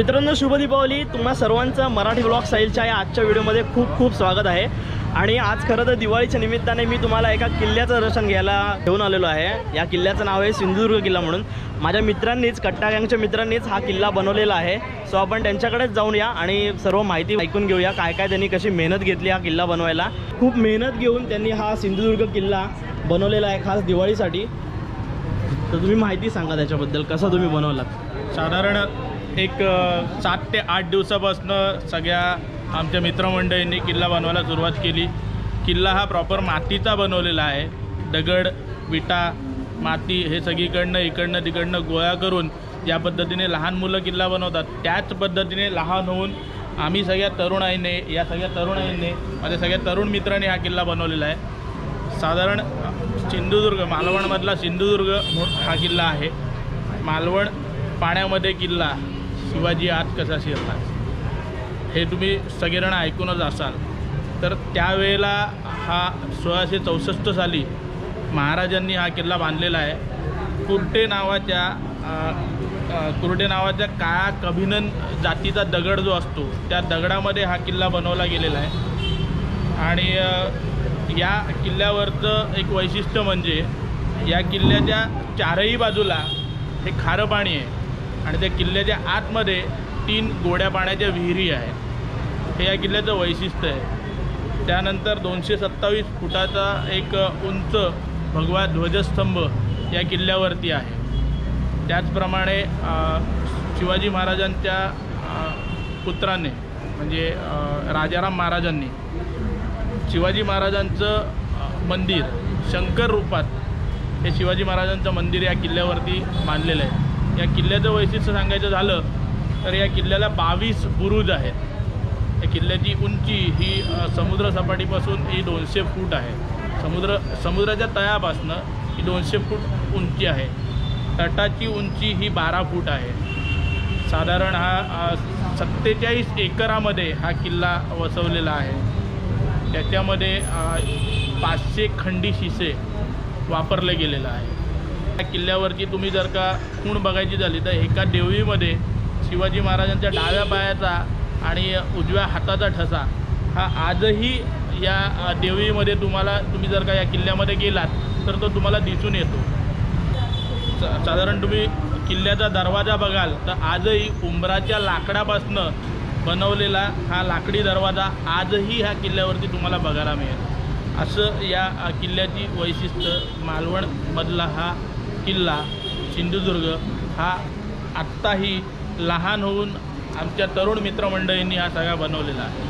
मित्रांनो, शुभ दीपावली। तुम्हा सर्वांचं मराठी ब्लॉग स्टाईलच्या या आजच्या व्हिडिओमध्ये खूप खूप स्वागत आहे। आणि आज खरं तर दिवाळीच्या निमित्ताने मी तुम्हाला एका किल्ल्याचं दर्शन घ्यायला घेऊन आलेलो आहे। या किल्ल्याचं नाव आहे सिंधुदुर्ग किल्ला म्हणून। माझ्या मित्रांनीच, कट्टा गँगच्या मित्रांनीच हा किल्ला बनवलेला आहे। सो आपण त्यांच्याकडेच जाऊन या आणि सर्व माहिती ऐकून घेऊया, काय काय त्यांनी कशी मेहनत घेतली हा किल्ला बनवायला। खूप मेहनत घेऊन त्यांनी हा सिंधुदुर्ग किल्ला बनवलेला आहे खास दिवाळीसाठी। तर तुम्ही माहिती सांगा त्याच्याबद्दल, कसा तुम्ही बनवलात? साधारण एक 7 ते 8 दिवसापासून सगळ्या आमच्या मित्रमंडळींनी किल्ला बनवायला सुरुवात केली। किल्ला हा प्रॉपर मातीचा बनवलेला आहे। दगड, विटा, माती हे सगळीकडनं इकडनं तिकडनं गोळा करून ज्या पद्धतीने लहान मुलं किल्ला बनवतात त्याच पद्धतीने लहान होऊन आम्ही सगळ्या तरुणाईने, माझ्या सगळ्या तरुण मित्रांनी हा किल्ला बनवलेला आहे। साधारण सिंधुदुर्ग, मालवणमधला सिंधुदुर्ग हा किल्ला आहे। मालवण पाण्यामध्ये किल्ला, शिवाजी आत कसा शिरला हे तुम्ही सगळेजण ऐकूनच असाल। तर त्यावेळेला हा 1664 साली महाराजांनी हा किल्ला बांधलेला आहे। कुर्टे नावाच्या काळा कभिनन जातीचा दगड जो असतो त्या दगडामध्ये हा किल्ला बनवला गेलेला आहे। आणि या किल्ल्यावरचं एक वैशिष्ट्य म्हणजे या किल्ल्याच्या चारही बाजूला हे खारं पाणी आहे आणि त्या किल्ल्याच्या आतमध्ये 3 गोड्या पाण्याच्या विहिरी आहेत। हे या किल्ल्याचं वैशिष्ट्य आहे। त्यानंतर 227 फुटाचा एक उंच भगवा ध्वजस्तंभ या किल्ल्यावरती आहे। त्याचप्रमाणे शिवाजी महाराजांच्या पुत्राने म्हणजे राजाराम महाराजांनी शिवाजी महाराजांचं मंदिर शंकर रूपात हे शिवाजी महाराजांचं मंदिर या किल्ल्यावरती बांधलेलं आहे। या किल्ल्याचं वैशिष्ट्य सांगायचं झालं तर या किल्ल्याला 22 बुरुज आहेत। या किल्ल्याची उंची ही समुद्र सपाटीपासून ही 200 फूट आहे। समुद्राच्या तळापासून ही 200 फूट उंची आहे। तटाची उंची ही 12 फूट आहे। साधारण हा 47 एकरामध्ये हा किल्ला वसवलेला आहे। त्याच्यामध्ये 500 खंडी शिसे वापरले गेलेलं आहे। या किल्ल्यावरती तुम्ही जर का खूण बघायची झाली तर एका देवळीमध्ये शिवाजी महाराजांच्या डाव्या पायाचा आणि उजव्या हाताचा ठसा हा आजही या देवळीमध्ये तुम्ही जर का या किल्ल्यामध्ये गेलात तर तो तुम्हाला दिसून येतो। साधारण तुम्ही किल्ल्याचा दरवाजा बघाल तर आजही उंबराच्या लाकडापासून बनवलेला हा लाकडी दरवाजा आजही ह्या किल्ल्यावरती तुम्हाला बघायला मिळेल। असं या किल्ल्याची वैशिष्ट्य। मालवणमधला हा किल्ला सिंधुदुर्ग हा आत्ताही लहान होऊन आमच्या तरुण मित्रमंडळींनी हा सगळा बनवलेला आहे।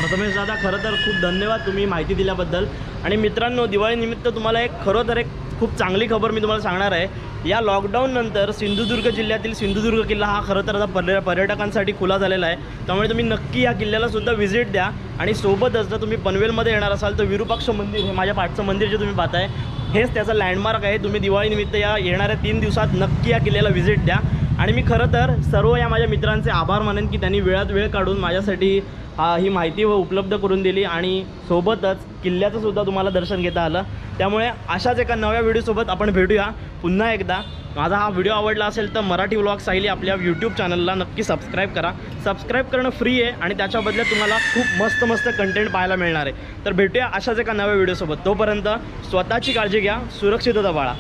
प्रथमेश दादा खरं तर खूप धन्यवाद तुम्ही माहिती दिल्याबद्दल. आणि मित्रांनो, दिवाळीनिमित्त तुम्हाला एक खरोखर एक खूप चांगली खबर मी तुम्हाला सांगणार आहे. या लॉकडाऊननंतर सिंधुदुर्ग जिल्ह्यातील सिंधुदुर्ग किल्ला हा खरं तर आता पर्यटकांसाठी खुला झालेला आहे. त्यामुळे तुम्ही नक्की या किल्ल्याला सुद्धा व्हिजिट द्या. आणि सोबतच जर तुम्ही पनवेलमध्ये येणार असाल तर विरूपाक्ष मंदिर, हे माझ्या पाठचं मंदिर जे तुम्ही पाहताय, हेच त्याचं लँडमार्क आहे. तुम्ही दिवाळीनिमित्त या येणाऱ्या 3 दिवसात नक्की या किल्ल्याला व्हिजिट द्या. आणि मी खरं तर सर्व या माझ्या मित्रांचे आभार मानेन की त्यांनी वेळात वेळ काढून माझ्यासाठी ही माहिती उपलब्ध करून दिली आणि सोबतच किल्ल्याचं सुद्धा तुम्हाला दर्शन घेता आलं. त्यामुळे अशाच एका नव्या व्हिडिओसोबत आपण भेटूया पुन्हा एकदा. माझा हा व्हिडिओ आवडला असेल तर मराठी व्लॉग साहिली आपल्या यूट्यूब चॅनलला नक्की सबस्क्राईब करा. सबस्क्राईब करणं फ्री आहे आणि त्याच्या बदल्यात तुम्हाला खूप मस्त मस्त कंटेंट पाहायला मिळणार आहे. तर भेटूया अशाच एका नव्या व्हिडिओसोबत. तोपर्यंत स्वतःची काळजी घ्या, सुरक्षितता बाळा.